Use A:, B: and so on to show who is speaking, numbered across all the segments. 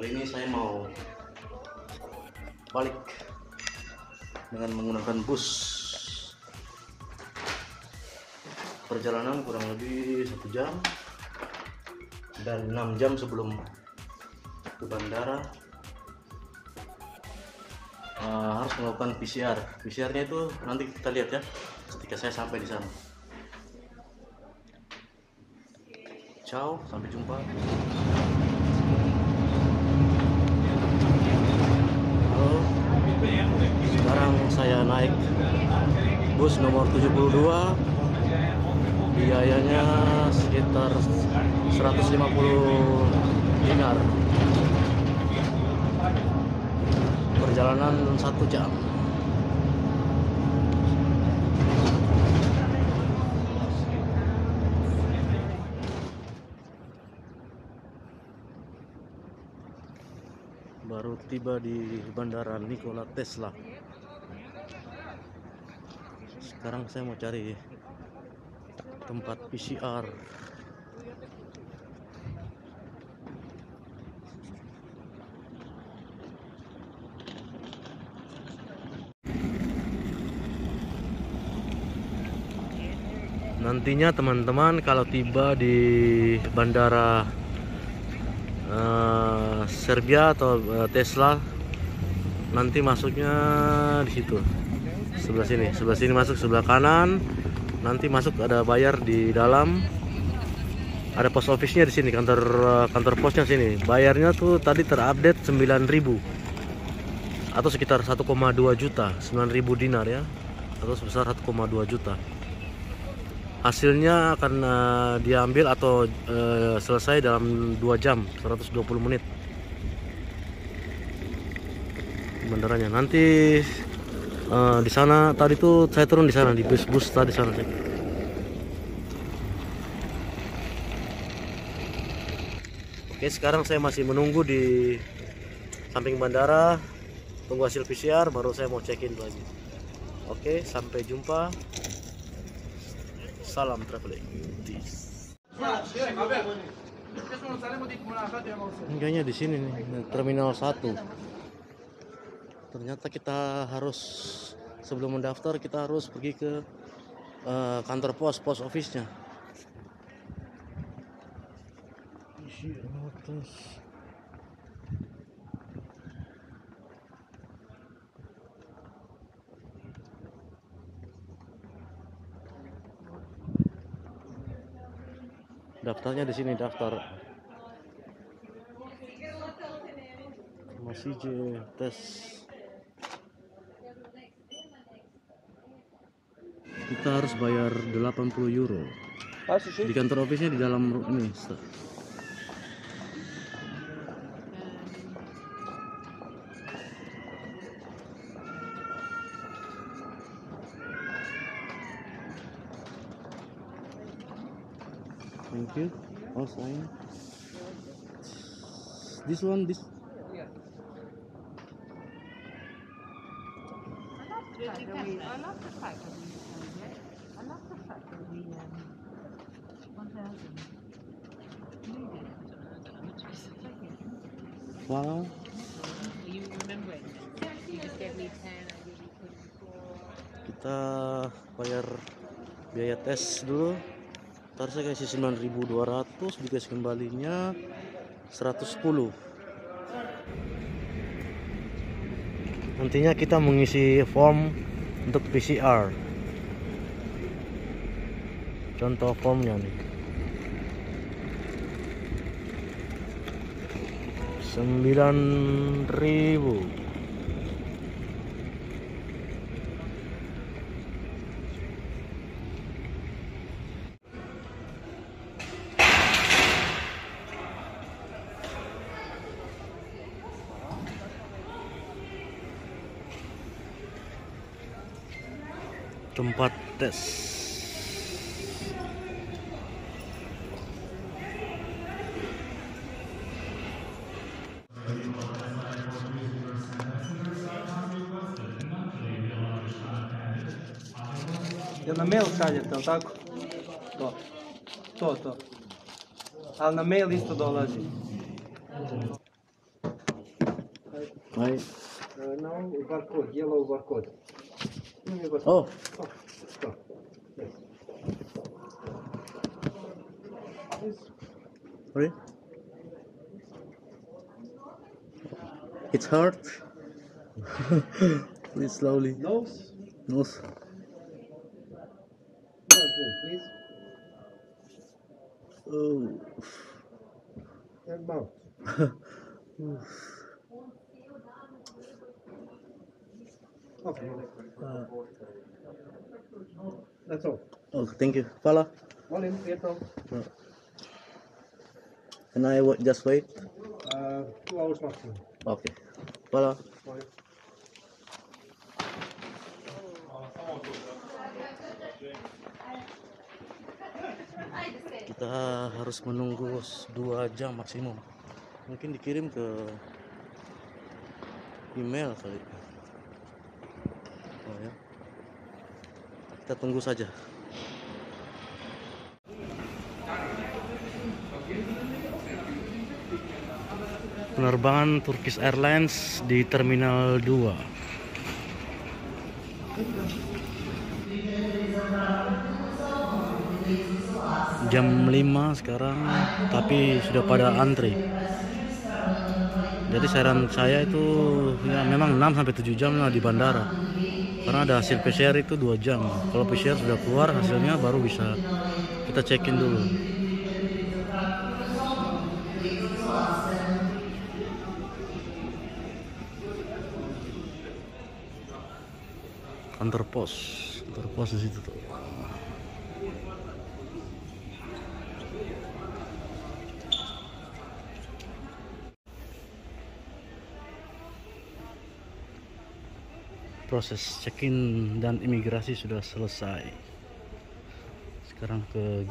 A: Kali ini saya mau balik dengan menggunakan bus. Perjalanan kurang lebih 1 jam dan 6 jam sebelum ke bandara. Harus melakukan PCR. PCR-nya itu nanti kita lihat ya ketika saya sampai di sana. Ciao, sampai jumpa. Halo, sekarang saya naik bus nomor 72. Biayanya sekitar 150 dinar. Perjalanan 1 jam. Baru tiba di Bandara Nikola Tesla. Sekarang saya mau cari tempat PCR. Nantinya teman-teman kalau tiba di bandara Serbia atau Tesla, nanti masuknya di situ, sebelah sini masuk, sebelah kanan nanti masuk, ada bayar di dalam, ada post office-nya di sini, kantor posnya sini. Bayarnya tuh tadi terupdate 9.000 atau sekitar 1,2 juta, 9.000 dinar ya, atau sebesar 1,2 juta. Hasilnya akan diambil atau selesai dalam 2 jam 120 menit bandaranya. Nanti di sana tadi tuh saya turun di sana di bus tadi sana. Oke, sekarang saya masih menunggu di samping bandara, tunggu hasil PCR baru saya mau check-in lagi. Oke, sampai jumpa. Salam traveling. Kayaknya di sini nih, Terminal 1. Ternyata kita harus, sebelum mendaftar kita harus pergi ke kantor post office-nya. Daftarnya di sini, daftar masih tes. Kita harus bayar 80 euro. Di kantor office-nya di dalam ini. Thank you. Oh, sign. This one, this. Wow. Kita bayar biaya tes dulu. Ntar saya kasih 9.200, dikasih kembalinya 110. Nantinya kita mengisi form untuk PCR. Contoh formnya nih. 9.000. Tempat tes.
B: Jel na mail šaljete, jel tako? To. Ali na mail isto dolazi.
A: Right.
B: Now barcode, yellow barcode. Give me barcode.
A: Oh,
B: Stop. Yes.
A: sorry. It's hard. Please slowly.
B: Nose.
A: Nose.
B: Barcode, please.
A: Oh.
B: And mouth. Okay. That's all.
A: Oh, thank you. Follow.
B: Volume, Vietnam.
A: And I just wait.
B: 2 hours maximum.
A: Okay. Follow.
B: Volume.
A: Kita harus menunggu 2 jam maksimum. Mungkin dikirim ke email kali. Oh ya. Kita tunggu saja. Penerbangan Turkish Airlines di Terminal 2. Jam 5 sekarang, tapi sudah pada antri. Jadi saran saya itu ya memang 6-7 jam lah di bandara. Karena ada hasil PCR itu 2 jam. Kalau PCR sudah keluar hasilnya baru bisa kita check-in dulu. Kantor pos di situ tuh. Proses check-in dan imigrasi sudah selesai. Sekarang ke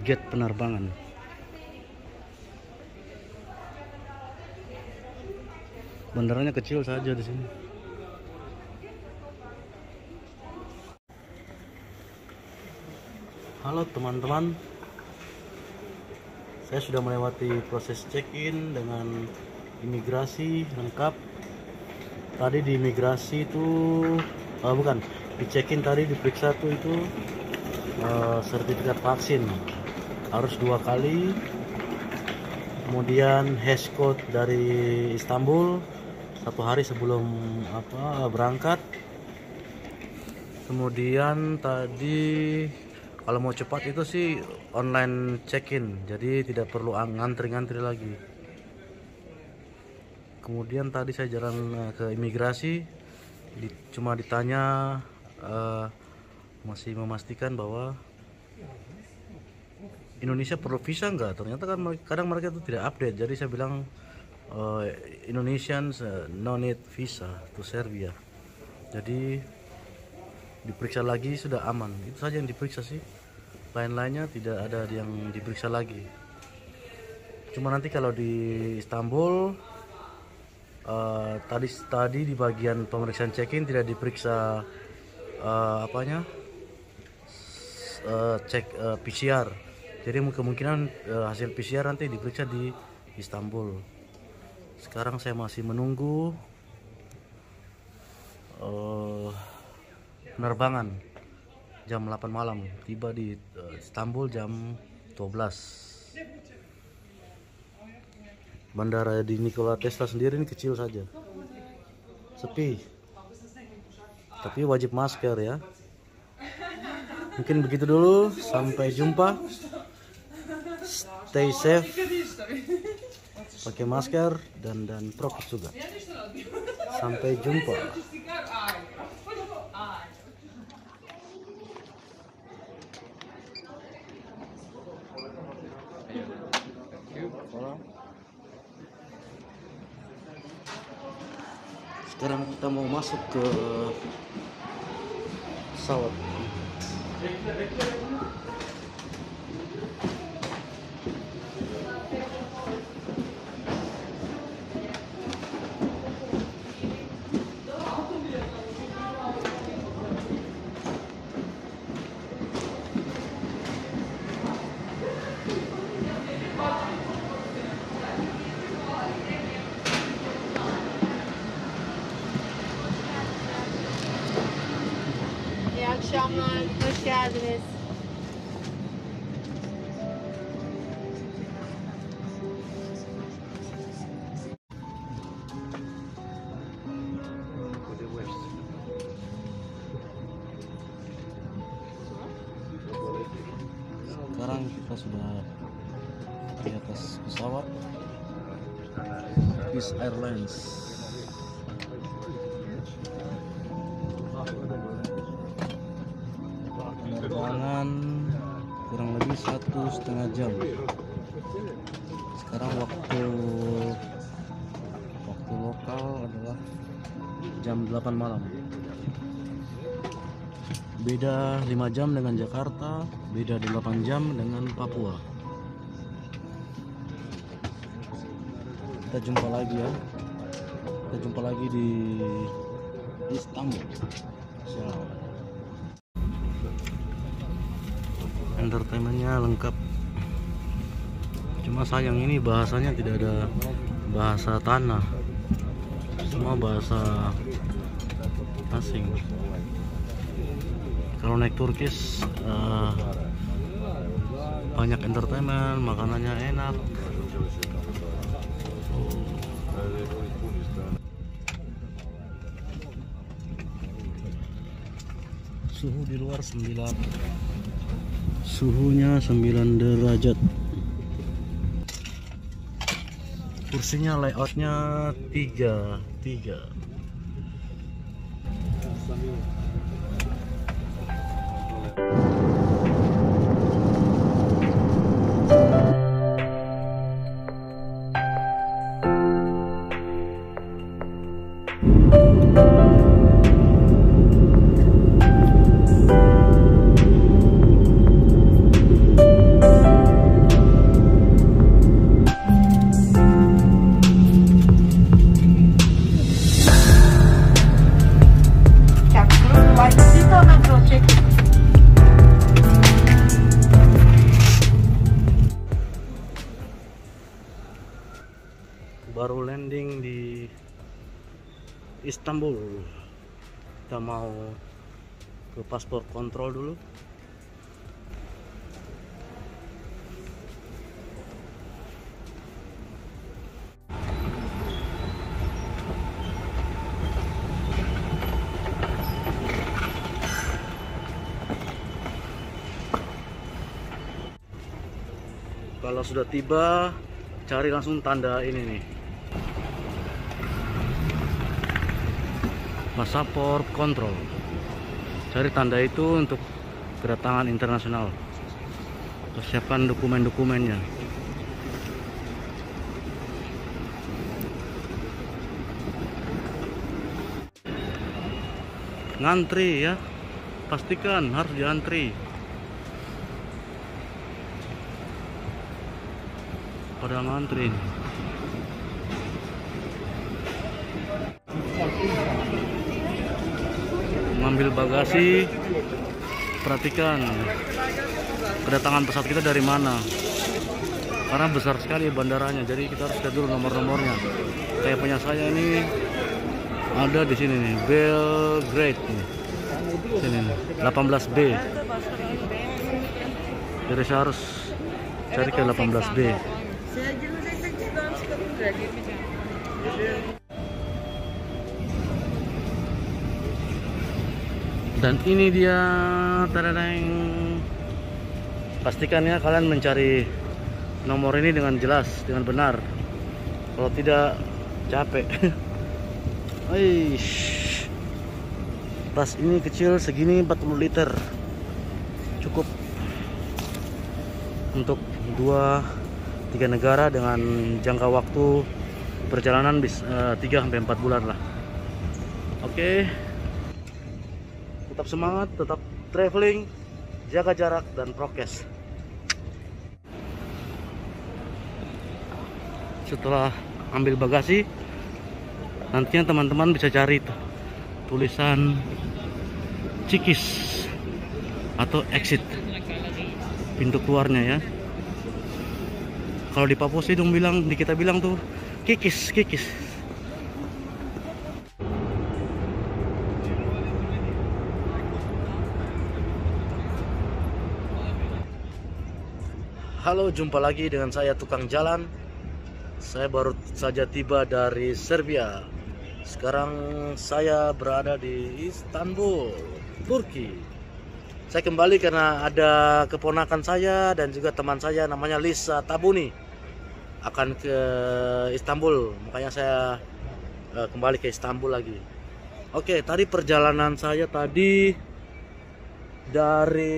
A: gate penerbangan. Bandaranya kecil saja di sini. Halo teman-teman, saya sudah melewati proses check-in dengan imigrasi lengkap. Tadi di imigrasi itu di check-in tadi diperiksa tuh itu sertifikat vaksin harus 2 kali, kemudian hash code dari Istanbul 1 hari sebelum berangkat. Kemudian tadi kalau mau cepat itu sih online check-in, jadi tidak perlu ngantri-ngantri lagi. Kemudian tadi saya jalan ke imigrasi, cuma ditanya masih memastikan bahwa Indonesia perlu visa enggak. Ternyata kan kadang mereka itu tidak update, jadi saya bilang Indonesians no need visa to Serbia. Jadi diperiksa lagi sudah aman, itu saja yang diperiksa sih, lain-lainnya tidak ada yang diperiksa lagi. Cuma nanti kalau di Istanbul tadi di bagian pemeriksaan check-in tidak diperiksa cek PCR, jadi kemungkinan hasil PCR nanti diperiksa di Istanbul. Sekarang saya masih menunggu penerbangan jam 8 malam, tiba di Istanbul jam 12. Bandara di Nikola Tesla sendiri ini kecil saja, sepi, tapi wajib masker ya. Mungkin begitu dulu, sampai jumpa, stay safe, pakai masker dan prokes juga. Sampai jumpa. Sekarang kita mau masuk ke pesawat.
C: Selamlar, hoş geldiniz.
A: Sekarang kita sudah di atas pesawat Turkish Airlines. Penerbangan kurang lebih 1,5 jam. Sekarang waktu lokal adalah jam 8 malam. Beda 5 jam dengan Jakarta, beda 8 jam dengan Papua. Kita jumpa lagi ya. Kita jumpa lagi di Istanbul. Ciao. Entertainmentnya lengkap. Cuma sayang ini bahasanya tidak ada bahasa tanah. Semua bahasa asing. Kalau naik Turkish banyak entertainment, makanannya enak. Suhu di luar 9. Suhunya 9 derajat. Kursinya layoutnya 3. Baru landing di Istanbul. Kita mau ke paspor kontrol dulu. Kalau sudah tiba, cari langsung tanda ini nih. Paspor kontrol. Cari tanda itu untuk kedatangan internasional. Persiapkan dokumen-dokumennya. Ngantri ya. Pastikan harus diantri. Pada ngantri. Mengambil bagasi, perhatikan kedatangan pesawat kita dari mana, karena besar sekali bandaranya, jadi kita harus lihat dulu nomor-nomornya. Kayak punya saya ini ada di sini nih, Belgrade nih, sini nih, 18B. Jadi saya harus cari ke 18B. Dan ini dia, tadadang. Pastikan ya kalian mencari nomor ini dengan jelas, dengan benar. Kalau tidak, capek. Tas ini kecil segini, 40 liter. Cukup untuk 2-3 negara dengan jangka waktu perjalanan 3-4 bulan lah. Oke. Tetap semangat, tetap traveling, jaga jarak dan prokes. Setelah ambil bagasi, nantinya teman-teman bisa cari tulisan Cikis atau exit, pintu keluarnya ya. Kalau di Papua sih dong bilang, di kita bilang tuh Kikis. Halo, jumpa lagi dengan saya Tukang Jalan. Saya baru saja tiba dari Serbia. Sekarang saya berada di Istanbul, Turki. Saya kembali karena ada keponakan saya dan juga teman saya namanya Lisa Tabuni akan ke Istanbul. Makanya saya kembali ke Istanbul lagi. Oke, tadi perjalanan saya tadi dari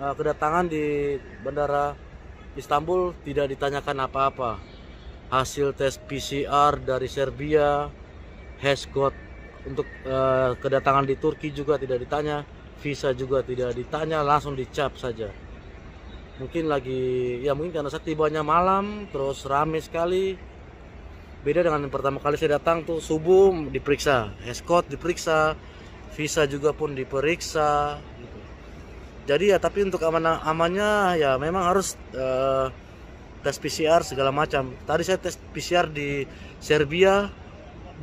A: kedatangan di Bandara Istanbul tidak ditanyakan apa-apa. Hasil tes PCR dari Serbia, Heskot untuk kedatangan di Turki juga tidak ditanya, visa juga tidak ditanya, langsung dicap saja. Mungkin mungkin karena saya tibanya malam, terus rame sekali. Beda dengan yang pertama kali saya datang tuh subuh diperiksa, Heskot diperiksa, visa juga pun diperiksa. Jadi ya, tapi untuk amannya ya memang harus tes PCR segala macam. Tadi saya tes PCR di Serbia,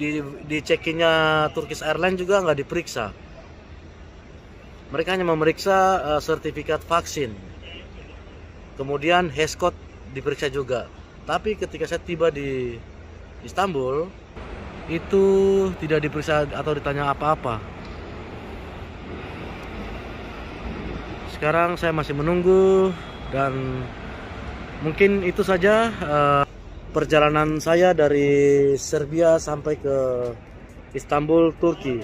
A: di check-innya Turkish Airlines juga nggak diperiksa. Mereka hanya memeriksa sertifikat vaksin. Kemudian Heskot diperiksa juga. Tapi ketika saya tiba di Istanbul, itu tidak diperiksa atau ditanya apa-apa. Sekarang saya masih menunggu dan mungkin itu saja perjalanan saya dari Serbia sampai ke Istanbul, Turki.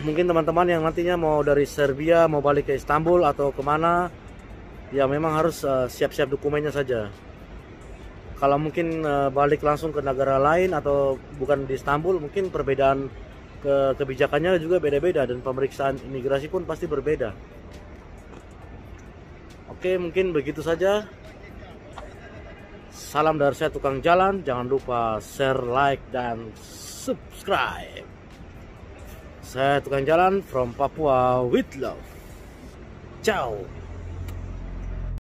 A: Mungkin teman-teman yang nantinya mau dari Serbia mau balik ke Istanbul atau kemana, ya memang harus siap-siap dokumennya saja. Kalau mungkin balik langsung ke negara lain atau bukan di Istanbul, mungkin perbedaan kebijakannya juga beda-beda dan pemeriksaan imigrasi pun pasti berbeda. Oke, mungkin begitu saja. Salam dari saya Tukang Jalan. Jangan lupa share, like, dan subscribe. Saya Tukang Jalan from Papua with love. Ciao.